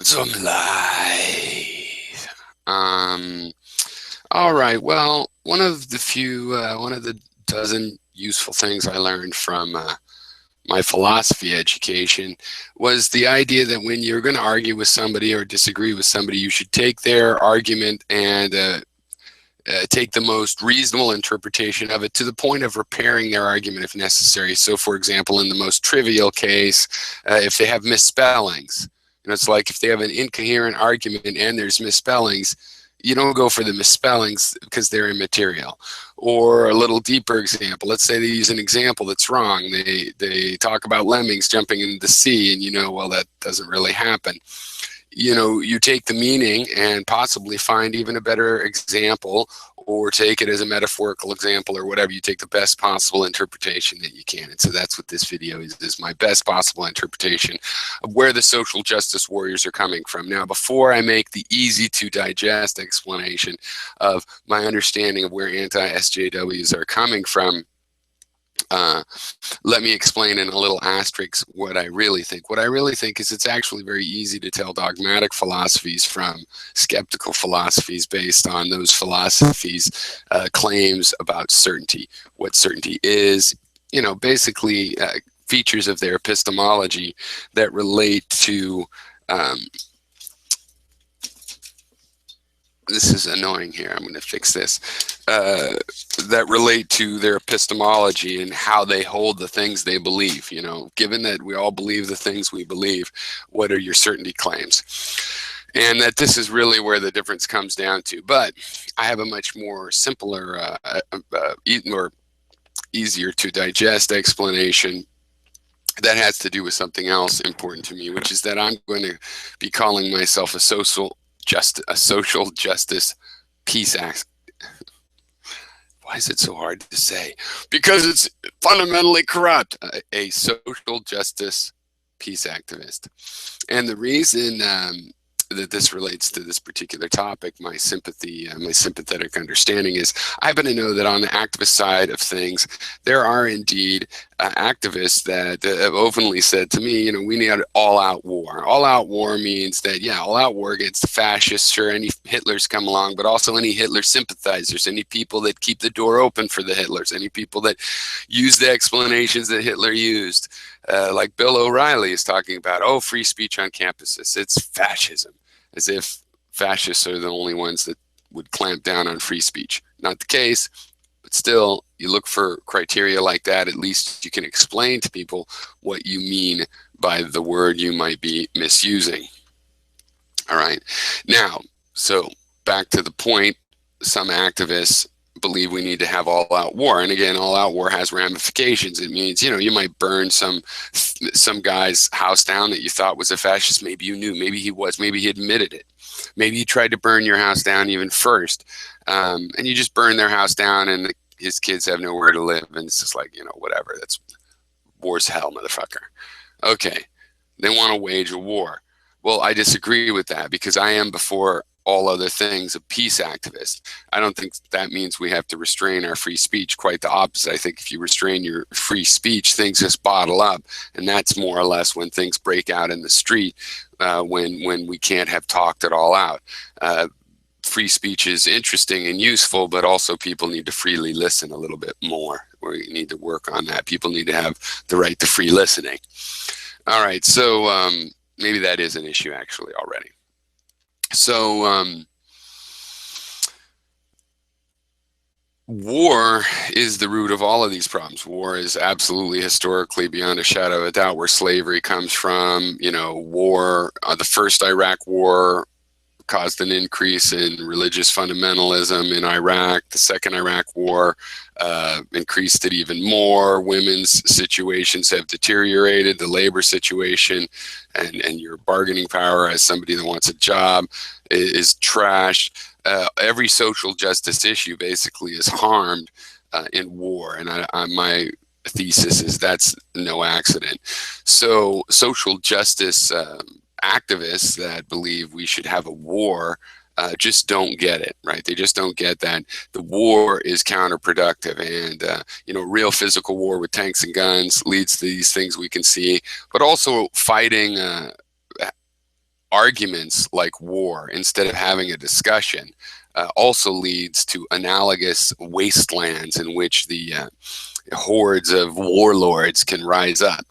Some lies. All right. Well, one of the dozen useful things I learned from my philosophy education was the idea that when you're going to argue with somebody or disagree with somebody, you should take their argument and take the most reasonable interpretation of it to the point of repairing their argument if necessary. So, for example, in the most trivial case, if they have misspellings, it's like if they have an incoherent argument and there's misspellings, you don't go for the misspellings because they're immaterial. Or a little deeper example, let's say they use an example that's wrong. They talk about lemmings jumping into the sea, and well, that doesn't really happen. You take the meaning and possibly find even a better example, or take it as a metaphorical example or whatever. You take the best possible interpretation that you can. And so that's what this video is my best possible interpretation of where the social justice warriors are coming from. Now, before I make the easy to digest explanation of my understanding of where anti-SJWs are coming from, let me explain in a little asterisk what I really think. What I really think is it's actually very easy to tell dogmatic philosophies from skeptical philosophies based on those philosophies' claims about certainty, what certainty is, basically features of their epistemology that relate to this is annoying here, I'm going to fix this, that relate to their epistemology and how they hold the things they believe. Given that we all believe the things we believe, what are your certainty claims? And that this is really where the difference comes down to. But I have a much more simpler or easier to digest explanation that has to do with something else important to me, which is that I'm going to be calling myself a social justice peace act. Why is it so hard to say? Because it's fundamentally corrupt. A social justice peace activist. And the reason that this relates to this particular topic, my sympathetic understanding is I happen to know that on the activist side of things, there are indeed activists that have openly said to me, we need an all-out war. All-out war means that, all-out war against the fascists, sure, any Hitlers come along, but also any Hitler sympathizers, any people that keep the door open for the Hitlers, any people that use the explanations that Hitler used. Like Bill O'Reilly is talking about, free speech on campuses. It's fascism, as if fascists are the only ones that would clamp down on free speech. Not the case, but still, you look for criteria like that, at least you can explain to people what you mean by the word you might be misusing. All right. Now, so back to the point, some activists believe we need to have all-out war. And again, all-out war has ramifications. It means, you might burn some guy's house down that you thought was a fascist. Maybe you knew, maybe he was, maybe he admitted it. Maybe he tried to burn your house down even first. And you just burn their house down and his kids have nowhere to live. And it's just like, whatever. That's war's hell, motherfucker. Okay. They want to wage a war. Well, I disagree with that because I am, before all other things, a peace activist. I don't think that means we have to restrain our free speech. Quite the opposite. I think if you restrain your free speech, things just bottle up. And that's more or less when things break out in the street, when we can't have talked it all out. Free speech is interesting and useful, but also people need to freely listen a little bit more. We need to work on that. People need to have the right to free listening. All right, so maybe that is an issue actually already. So war is the root of all of these problems. War is absolutely historically, beyond a shadow of a doubt, where slavery comes from. War, the first Iraq war caused an increase in religious fundamentalism in Iraq. The second Iraq war increased it even more. Women's situations have deteriorated. The labor situation and your bargaining power as somebody that wants a job is trashed. Every social justice issue basically is harmed in war. And my thesis is that's no accident. So social justice activists that believe we should have a war just don't get it, right? They just don't get that the war is counterproductive, and real physical war with tanks and guns leads to these things we can see, but also fighting arguments like war instead of having a discussion also leads to analogous wastelands in which the hordes of warlords can rise up.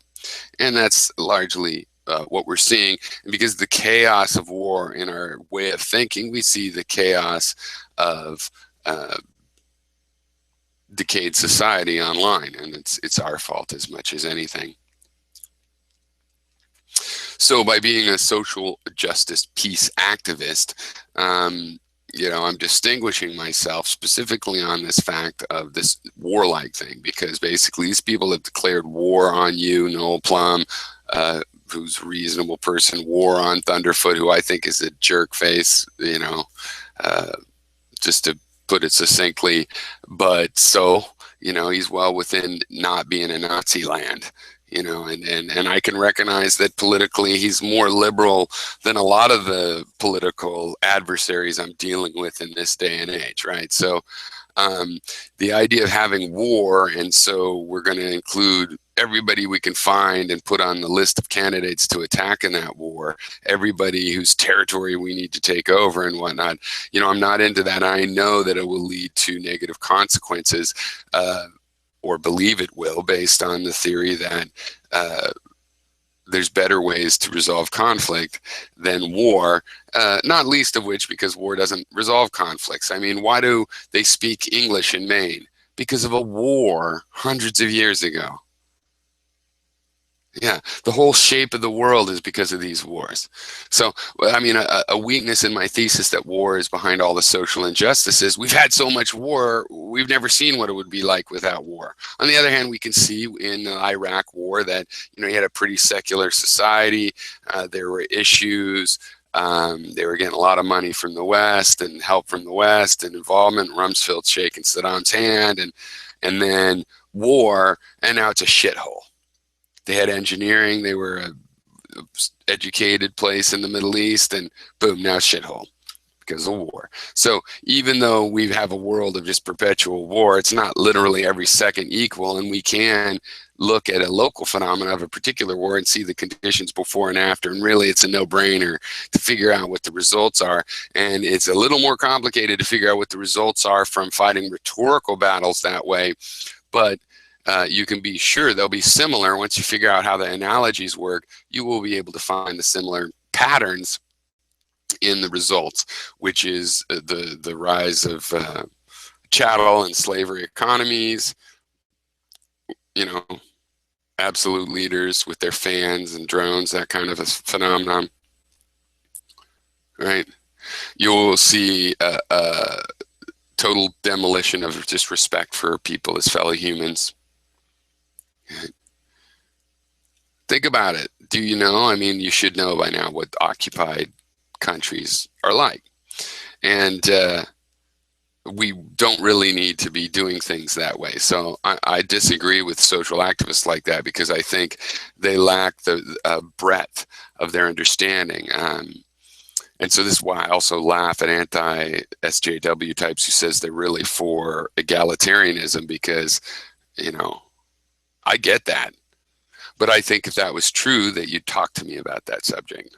And that's largely what we're seeing. And because the chaos of war in our way of thinking, we see the chaos of decayed society online, and it's our fault as much as anything. So by being a social justice peace activist, I'm distinguishing myself specifically on this fact of this warlike thing, because basically these people have declared war on you, Noel Plum, who's a reasonable person, war on Thunderfoot, who I think is a jerk face, just to put it succinctly. But he's well within not being a Nazi land. And I can recognize that politically he's more liberal than a lot of the political adversaries I'm dealing with in this day and age, right? So the idea of having war, and so we're going to include everybody we can find and put on the list of candidates to attack in that war, everybody whose territory we need to take over and whatnot. I'm not into that. I know that it will lead to negative consequences, or believe it will, based on the theory that there's better ways to resolve conflict than war, not least of which because war doesn't resolve conflicts. I mean, why do they speak English in Maine? Because of a war hundreds of years ago. Yeah, the whole shape of the world is because of these wars. So, I mean, a weakness in my thesis that war is behind all the social injustices. We've had so much war, we've never seen what it would be like without war. On the other hand, we can see in the Iraq war that, you had a pretty secular society. There were issues. They were getting a lot of money from the West and help from the West and involvement. Rumsfeld shaking Saddam's hand, and then war, and now it's a shithole. They had engineering. They were a educated place in the Middle East, and boom, now shithole because of war. So even though we have a world of just perpetual war, it's not literally every second equal, and we can look at a local phenomenon of a particular war and see the conditions before and after, and really it's a no-brainer to figure out what the results are. And it's a little more complicated to figure out what the results are from fighting rhetorical battles that way, but you can be sure they'll be similar. Once you figure out how the analogies work, you will be able to find the similar patterns in the results, which is the rise of chattel and slavery economies, absolute leaders with their fans and drones, that kind of a phenomenon, right? You'll see a total demolition of just respect for people as fellow humans. Think about it. Do you know? I mean, you should know by now what occupied countries are like. And we don't really need to be doing things that way. So I disagree with social activists like that, because I think they lack the breadth of their understanding. And so this is why I also laugh at anti-SJW types who says they're really for egalitarianism, because, I get that. But I think if that was true, that you'd talk to me about that subject.